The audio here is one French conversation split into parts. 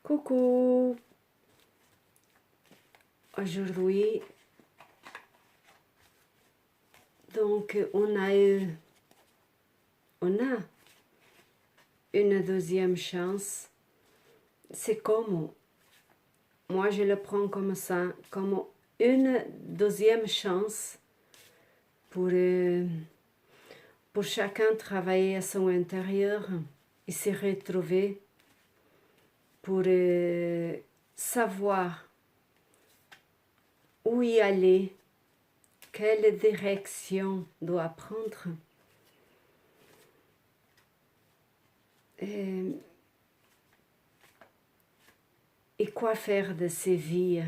Coucou! Aujourd'hui, donc on a une deuxième chance. C'est comme, moi je le prends comme ça, comme une deuxième chance pour chacun travailler à son intérieur et se retrouver pour savoir où y aller, quelle direction doit prendre. Et quoi faire de ces vies.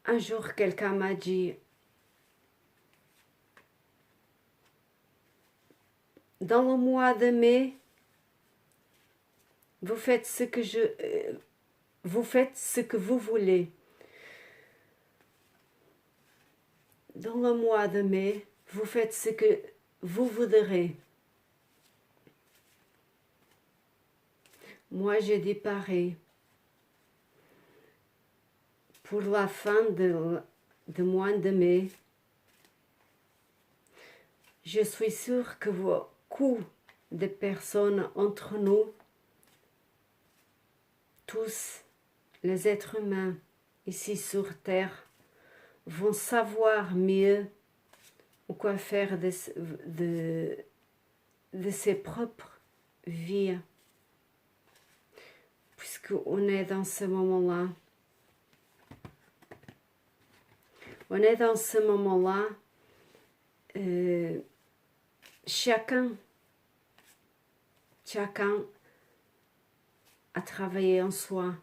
Un jour, quelqu'un m'a dit, dans le mois de mai, vous faites ce que vous voulez. Dans le mois de mai, vous faites ce que vous voudrez. Moi, j'ai dit pareil. Pour la fin de mois de mai, je suis sûre que beaucoup de personnes entre nous, tous les êtres humains ici sur Terre, vont savoir mieux quoi faire de ses propres vies. Puisqu'on est dans ce moment-là. On est dans ce moment-là, chacun a travaillé en soi.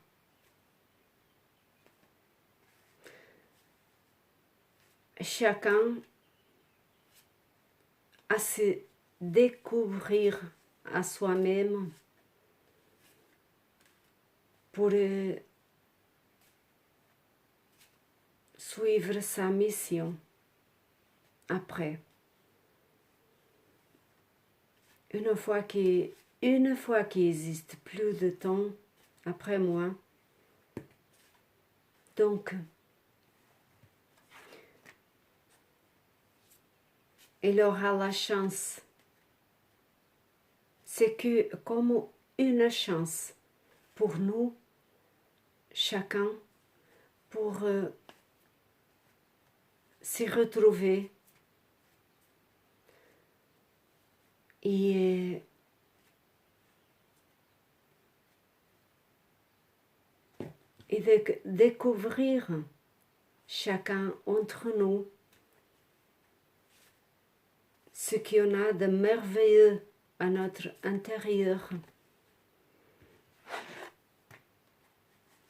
Chacun à se découvrir à soi-même pour suivre sa mission après. Une fois qu'il n'existe plus de temps après moi, donc il aura la chance. C'est que comme une chance pour nous, chacun, pour se retrouver et de découvrir chacun entre nous ce qu'il y en a de merveilleux à notre intérieur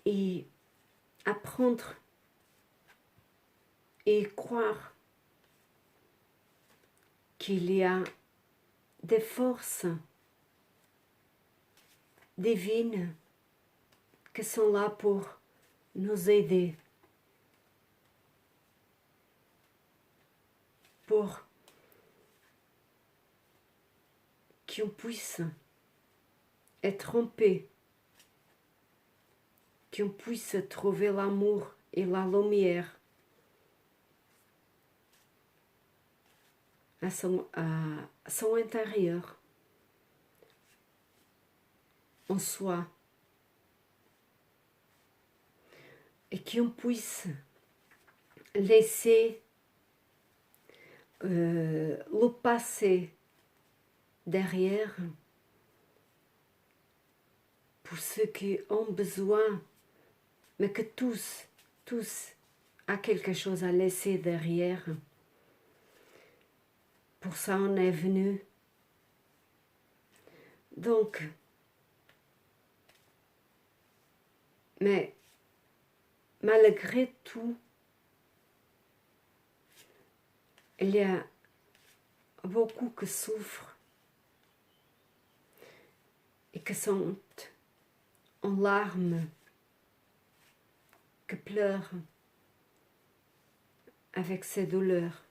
et apprendre et croire qu'il y a des forces divines qui sont là pour nous aider, pour qu'on puisse être en paix, qu'on puisse trouver l'amour et la lumière à son intérieur, en soi, et qu'on puisse laisser le passé derrière pour ceux qui ont besoin, mais que tous a quelque chose à laisser derrière. Pour ça on est venu. Donc, mais malgré tout, il y a beaucoup qui souffrent et qui sont en larmes, qui pleurent avec ces douleurs.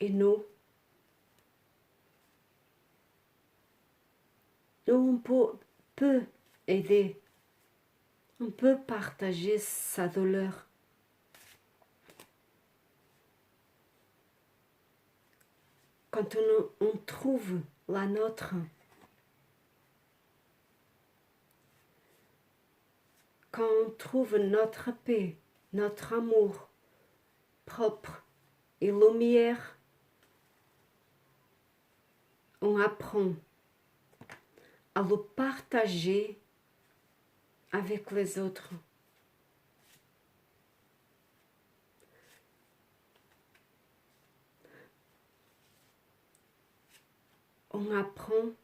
Et nous on peut aider, on peut partager sa douleur. Quand on trouve la nôtre, quand on trouve notre paix, notre amour propre et lumière, on apprend à le partager avec les autres. On apprend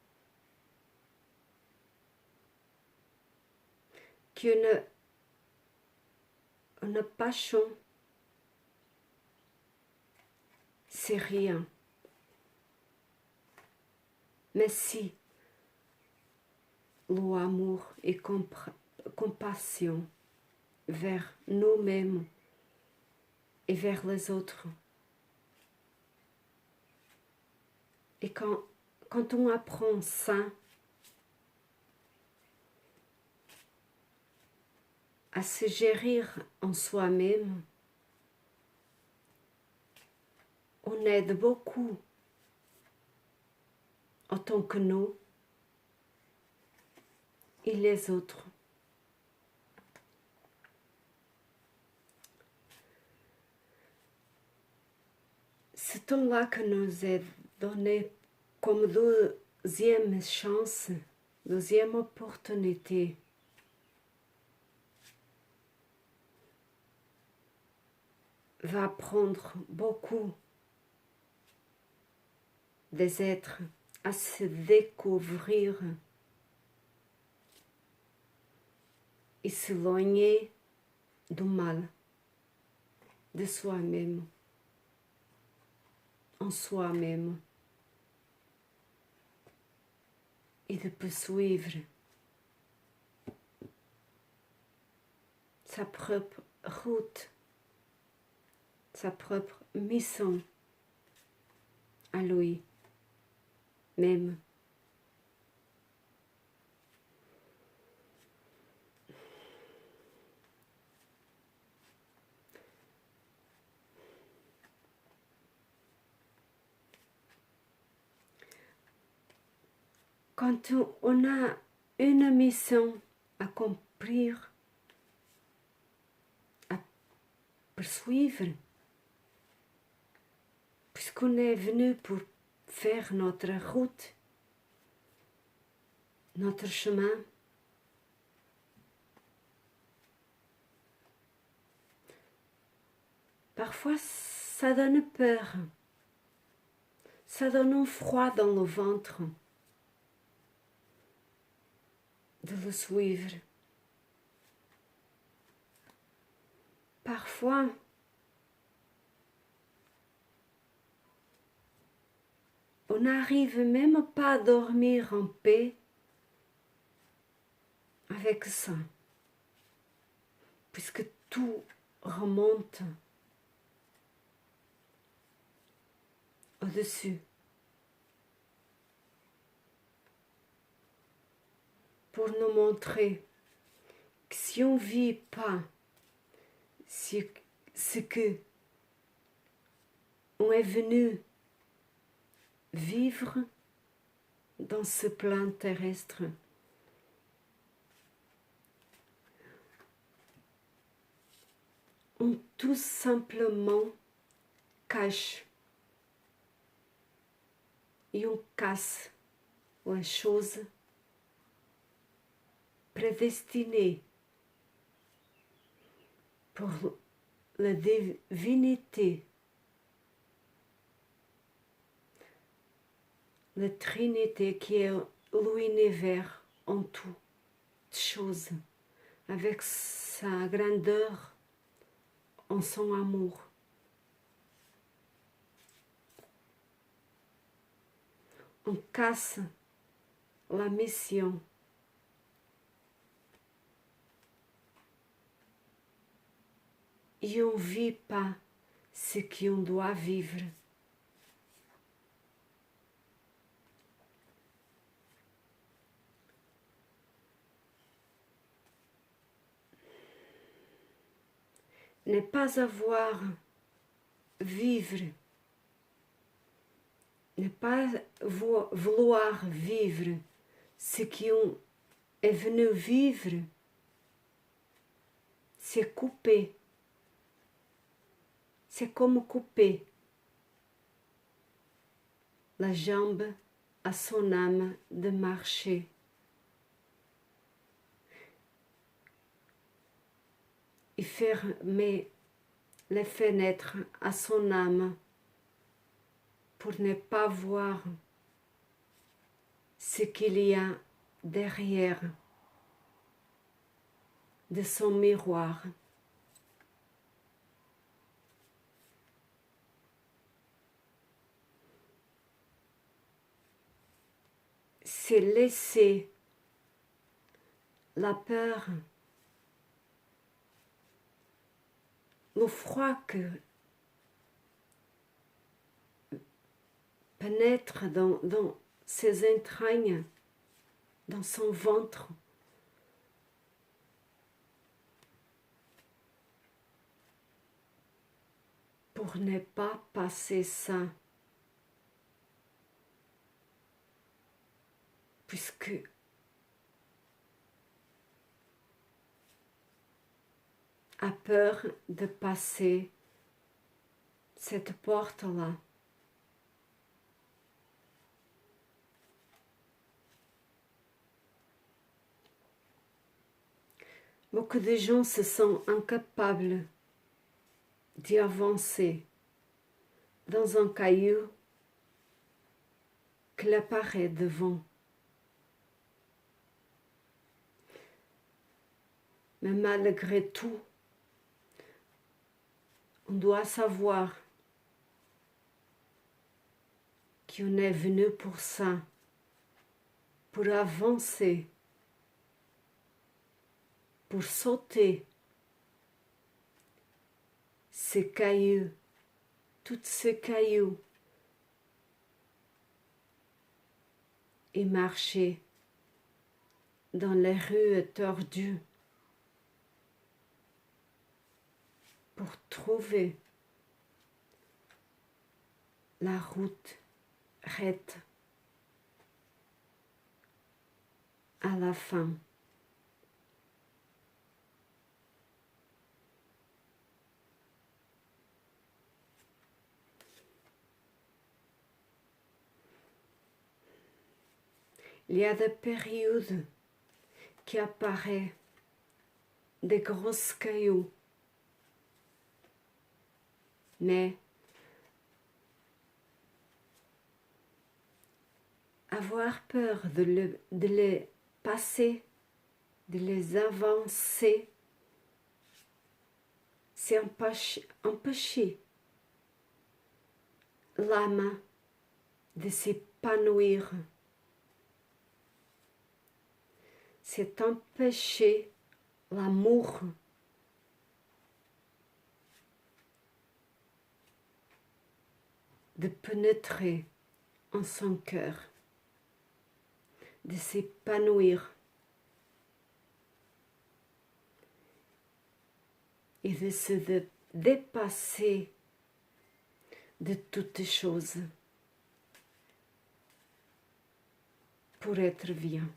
qu'une passion, c'est rien. Mais si l'amour et compassion vers nous-mêmes et vers les autres, et quand on apprend ça, à se gérer en soi-même, on aide beaucoup, autant que nous et les autres. Ce temps-là que nous est donné comme deuxième chance, deuxième opportunité, va apprendre beaucoup des êtres à se découvrir et s'éloigner du mal, de soi-même, en soi-même, et de poursuivre sa propre route, sa propre mission à lui même. Quand on a une mission à accomplir, à poursuivre, puisqu'on est venu pour faire notre route, notre chemin, parfois ça donne peur, ça donne un froid dans le ventre de le suivre. Parfois, on n'arrive même pas à dormir en paix avec ça, puisque tout remonte au-dessus. Pour nous montrer que si on ne vit pas ce que on est venu vivre dans ce plan terrestre, on tout simplement cache et on casse les choses prédestinées pour la divinité, la Trinité qui est l'univers en toutes choses, avec sa grandeur, en son amour. On casse la mission. Et on ne vit pas ce qu'on doit vivre. ne pas avoir vivre, ne pas vouloir vivre ce qu'on est venu vivre, c'est couper. C'est comme couper la jambe à son âme de marcher. Et fermer les fenêtres à son âme pour ne pas voir ce qu'il y a derrière de son miroir. C'est laisser la peur, le froid que pénètre dans ses entrailles, dans son ventre. Pour ne pas passer ça. Puisque a peur de passer cette porte-là. Beaucoup de gens se sentent incapables d'y avancer dans un caillou qui apparaît devant. Mais malgré tout, on doit savoir qu'on est venu pour ça, pour avancer, pour sauter ces cailloux, tous ces cailloux, et marcher dans les rues tordues pour trouver la route raide à la fin. Il y a des périodes qui apparaissent des grosses cailloux, mais avoir peur de les passer, de les avancer, c'est empêcher l'âme de s'épanouir. C'est empêcher l'amour de pénétrer en son cœur, de s'épanouir et de se dépasser de toutes choses pour être bien.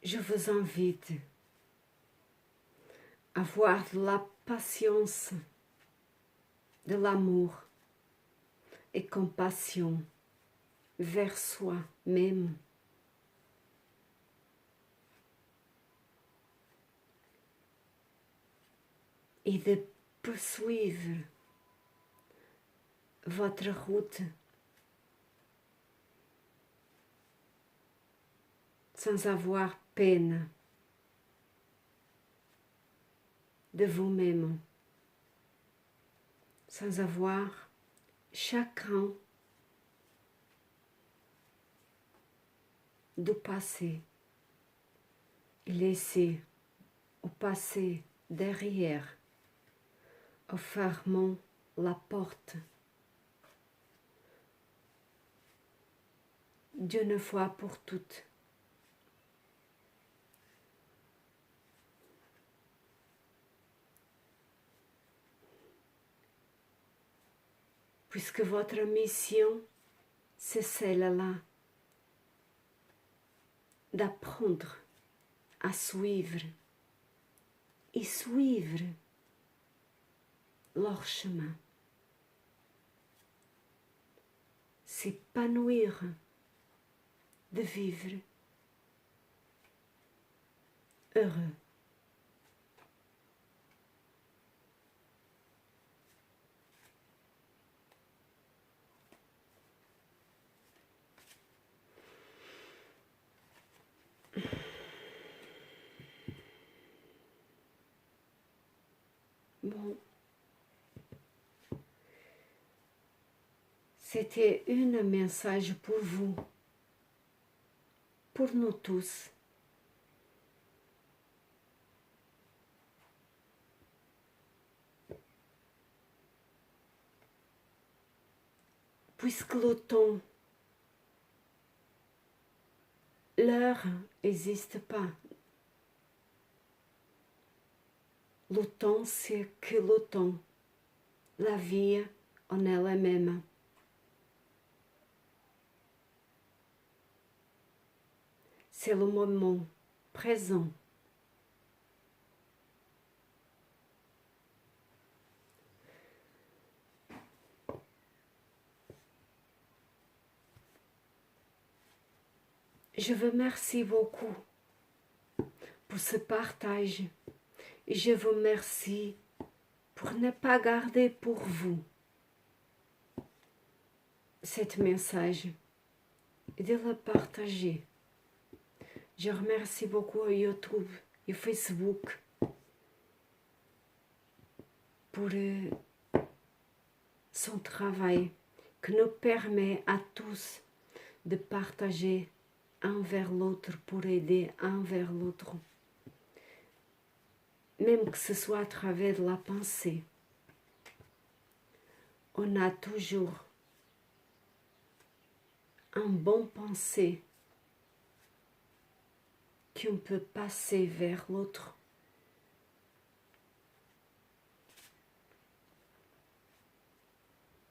Je vous invite à avoir de la patience, de l'amour et compassion vers soi-même. Et de poursuivre votre route sans avoir peine de vous-même, sans avoir chacun du passé et laissez au passé derrière, en fermant la porte d'une fois pour toutes. Puisque votre mission, c'est celle-là, d'apprendre à suivre et suivre leur chemin, s'épanouir, de vivre heureux. Bon, c'était un message pour vous, pour nous tous. Puisque le temps, l'heure n'existe pas. Le temps, c'est que le temps, la vie en elle-même. C'est le moment présent. Je vous remercie beaucoup pour ce partage et je vous remercie pour ne pas garder pour vous cet message et de le partager. Je remercie beaucoup à YouTube et Facebook pour son travail qui nous permet à tous de partager un vers l'autre pour aider un vers l'autre. Même que ce soit à travers la pensée. On a toujours un bon pensée qu'on peut passer vers l'autre.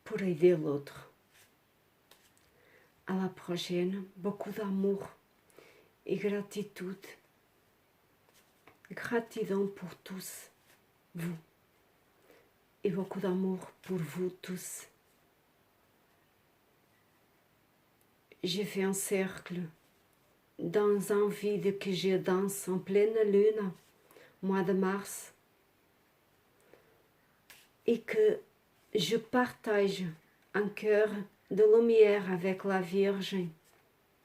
Pour aider l'autre. À la prochaine, beaucoup d'amour et gratitude. Gratitude pour tous, vous. Et beaucoup d'amour pour vous tous. J'ai fait un cercle dans un vide que je danse en pleine lune, mois de mars, et que je partage un cœur de lumière avec la Vierge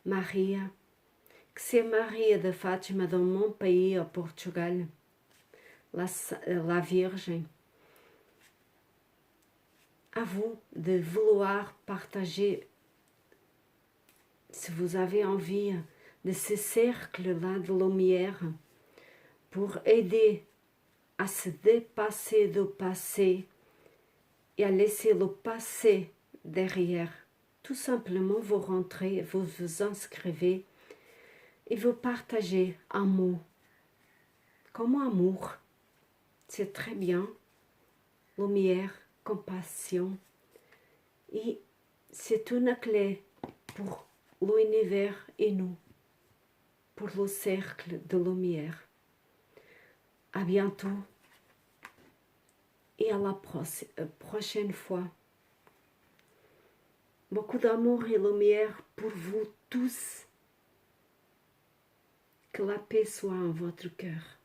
Maria, que c'est Maria de Fátima dans mon pays, au Portugal, la Vierge. À vous de vouloir partager, si vous avez envie, de ce cercle-là de lumière pour aider à se dépasser du passé et à laisser le passé derrière. Tout simplement, vous rentrez, vous vous inscrivez et vous partagez un mot. Comme amour, c'est très bien. Lumière, compassion. Et c'est une clé pour l'univers et nous, pour le cercle de lumière. À bientôt et à la prochaine fois. Beaucoup d'amour et lumière pour vous tous. Que la paix soit en votre cœur.